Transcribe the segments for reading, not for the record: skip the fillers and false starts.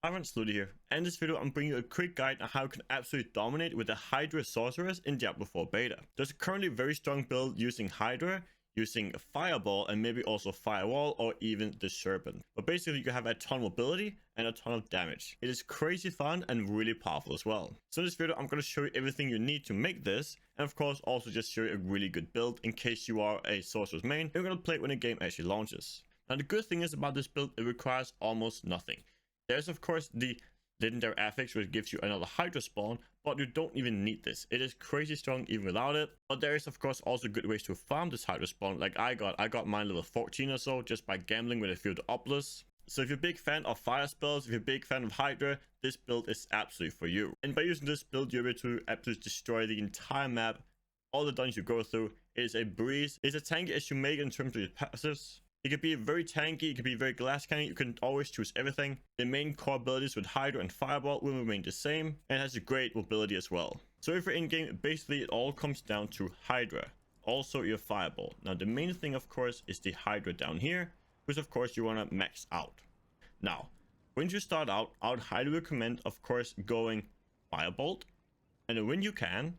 Everyone, Slutty here, and in this video I'm bringing you a quick guide on how you can absolutely dominate with the Hydra sorceress in Diablo 4 beta. There's a currently very strong build using Hydra, using Fireball, and maybe also Firewall or even the Serpent. But basically you have a ton of mobility and a ton of damage. It is crazy fun and really powerful as well. So in this video I'm going to show you everything you need to make this, and of course also just show you a really good build in case you are a sorceress main and you're going to play it when the game actually launches. Now the good thing is about this build, it requires almost nothing. There's of course the legendary affix, which gives you another Hydra spawn, but you don't even need this. It is crazy strong even without it. But there is of course also good ways to farm this Hydra spawn, like I got mine level 14 or so just by gambling with a few of the Obelisk. So if you're a big fan of fire spells, if you're a big fan of Hydra, this build is absolutely for you. And by using this build, you're able to absolutely destroy the entire map, all the dungeons you go through. It is a breeze. It's a tanky as you make in terms of your passives. It could be very tanky, it could be very glass cannon, you can always choose everything. The main core abilities with Hydra and Fireball will remain the same, and has a great mobility as well. So if you're in game, basically it all comes down to Hydra, also your Fireball. Now the main thing of course is the Hydra down here, which of course you want to max out. Now, when you start out, I would highly recommend of course going Firebolt, and then when you can,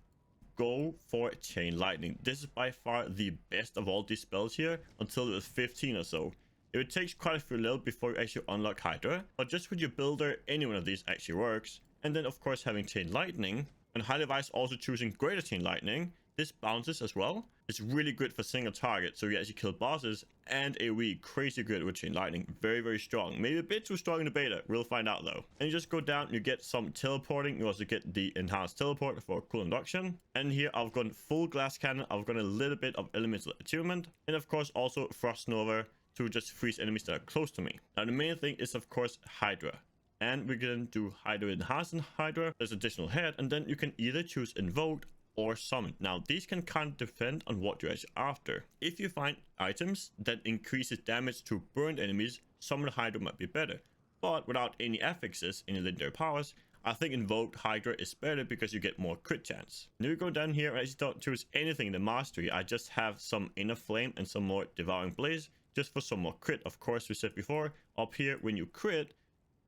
go for Chain Lightning. This is by far the best of all these spells here until it was 15 or so. It takes quite a few levels before you actually unlock Hydra, but just with your builder, any one of these actually works. And then of course having Chain Lightning, and highly advise also choosing Greater Chain Lightning. This bounces as well. It's really good for single target, so you actually kill bosses, and AoE crazy good with Chain Lightning. Very strong. Maybe a bit too strong in the beta. We'll find out though. And you just go down, you get some teleporting. You also get the enhanced teleport for cool induction. And here I've gone full glass cannon. I've got a little bit of elemental attunement, and of course also Frost Nova to just freeze enemies that are close to me. Now the main thing is of course Hydra. And we're gonna do Hydra enhanced and Hydra. There's additional head, and then you can either choose Invoke or summon. Now these can kind of depend on what you're actually after. If you find items that increases damage to burned enemies, summon Hydra might be better. But without any affixes, any legendary powers, I think Invoked Hydra is better because you get more crit chance. Now we go down here and I just don't choose anything in the mastery. I just have some Inner Flame and some more Devouring Blaze just for some more crit. Of course, we said before, up here when you crit,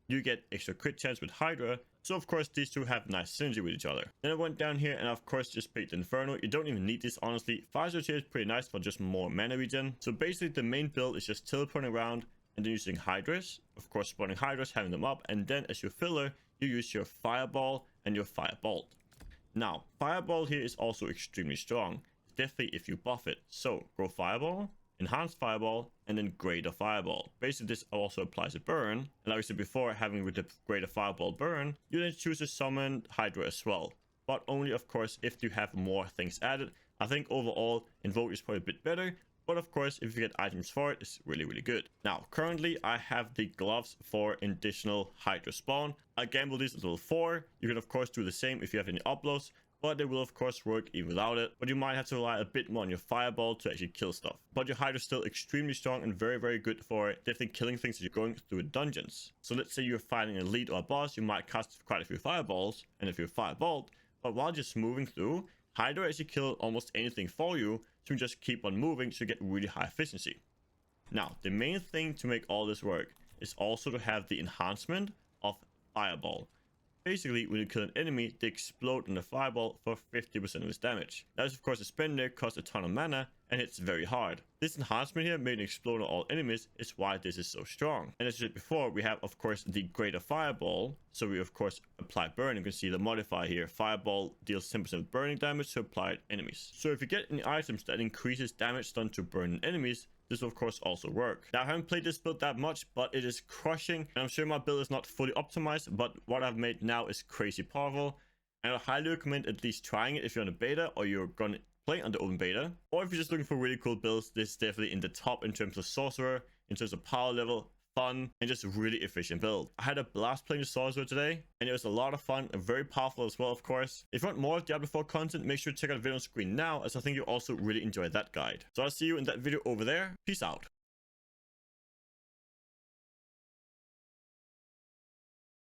you get extra crit chance with Hydra. So of course these two have nice synergy with each other. Then I went down here and of course just picked Inferno. You don't even need this honestly. Fire here is pretty nice for just more mana regen. So basically the main build is just teleporting around and then using Hydras. Of course spawning Hydras, having them up, and then as your filler you use your Fireball and your Firebolt. Now Fireball here is also extremely strong, definitely if you buff it. So go Fireball, Enhanced Fireball, and then Greater Fireball. Basically this also applies to burn, and like I said before, having with the Greater Fireball burn, you then choose to summon Hydra as well, but only of course if you have more things added. I think overall Invoke is probably a bit better, but of course if you get items for it, it's really good. Now currently I have the gloves for additional Hydra spawn. I gambled these at level 4. You can of course do the same if you have any uploads, but they will of course work even without it. But you might have to rely a bit more on your Fireball to actually kill stuff. But your Hydra is still extremely strong and very good for definitely killing things that you're going through dungeons. So let's say you're fighting an elite or a boss, you might cast quite a few Fireballs and a few Firebolt, but while just moving through, Hydra actually kill almost anything for you, so you just keep on moving so you get really high efficiency. Now the main thing to make all this work is also to have the enhancement of Fireball. Basically, when you kill an enemy, they explode in the Fireball for 50% of its damage. That is of course a spender, costs a ton of mana, and hits very hard. This enhancement here, made it explode on all enemies, is why this is so strong. And as I said before, we have of course the Greater Fireball, so we of course apply burn. You can see the modifier here, Fireball deals 10% burning damage to applied enemies. So if you get any items that increases damage done to burn enemies, this will of course also work. Now I haven't played this build that much, but it is crushing, and I'm sure my build is not fully optimized, but what I've made now is crazy powerful, and I highly recommend at least trying it if you're on a beta or you're gonna play on the open beta, or if you're just looking for really cool builds. This is definitely in the top in terms of sorcerer, in terms of power level, fun, and just a really efficient build. I had a blast playing the sorcerer today, and it was a lot of fun and very powerful as well, of course. If you want more Diablo 4 content, make sure to check out the video on screen now, as I think you'll also really enjoy that guide. So I'll see you in that video over there. Peace out.